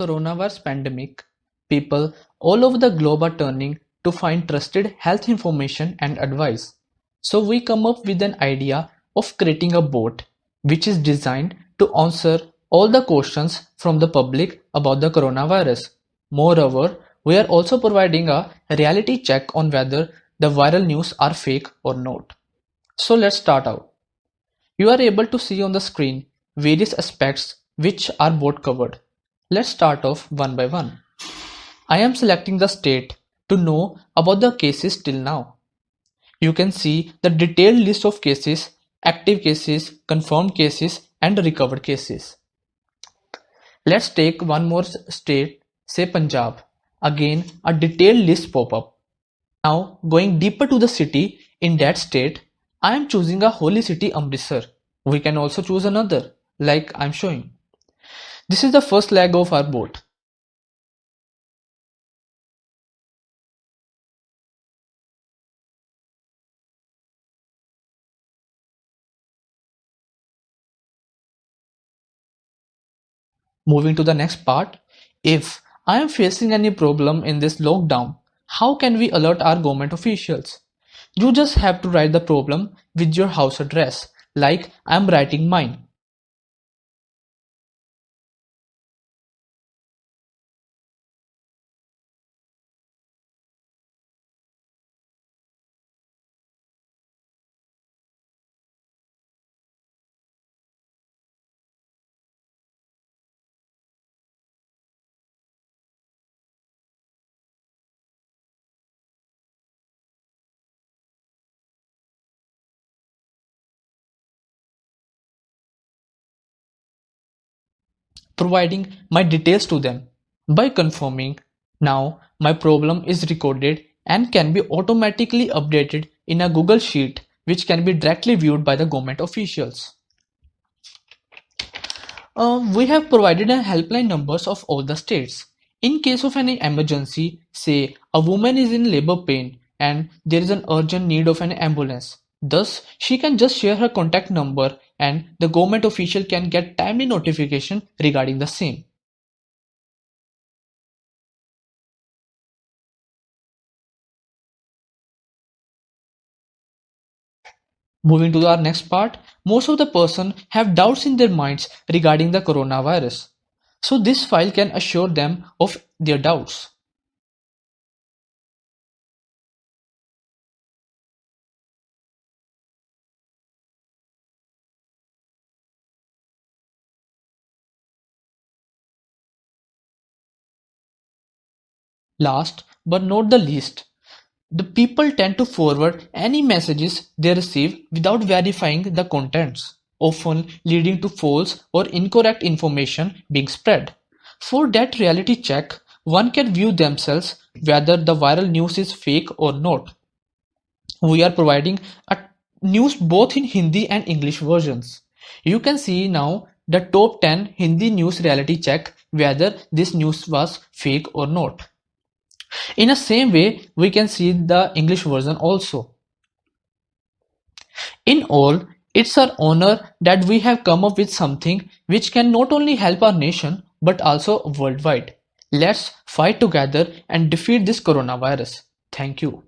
Coronavirus pandemic, people all over the globe are turning to find trusted health information and advice. So we come up with an idea of creating a bot which is designed to answer all the questions from the public about the coronavirus. Moreover, we are also providing a reality check on whether the viral news are fake or not. So let's start out. You are able to see on the screen various aspects which are both covered. Let's start off one by one. I am selecting the state to know about the cases till now. You can see the detailed list of cases, active cases, confirmed cases and recovered cases. Let's take one more state, say Punjab. Again, a detailed list pop up. Now, going deeper to the city in that state, I am choosing a holy city Amritsar. We can also choose another, like I'm showing. This is the first leg of our boat. Moving to the next part, if I am facing any problem in this lockdown, how can we alert our government officials? You just have to write the problem with your house address, like I am writing mine. Providing my details to them. By confirming, now my problem is recorded and can be automatically updated in a Google Sheet which can be directly viewed by the government officials. We have provided a helpline numbers of all the states. In case of any emergency, say a woman is in labor pain and there is an urgent need of an ambulance. Thus, she can just share her contact number and the government official can get timely notification regarding the same. Moving to our next part, most of the person have doubts in their minds regarding the coronavirus. So this file can assure them of their doubts. Last but not the least, the people tend to forward any messages they receive without verifying the contents, often leading to false or incorrect information being spread. For that reality check, one can view themselves whether the viral news is fake or not. We are providing a news both in Hindi and English versions. You can see now the top 10 Hindi news reality check whether this news was fake or not. In the same way, we can see the English version also. In all, it's our honor that we have come up with something which can not only help our nation but also worldwide. Let's fight together and defeat this coronavirus. Thank you.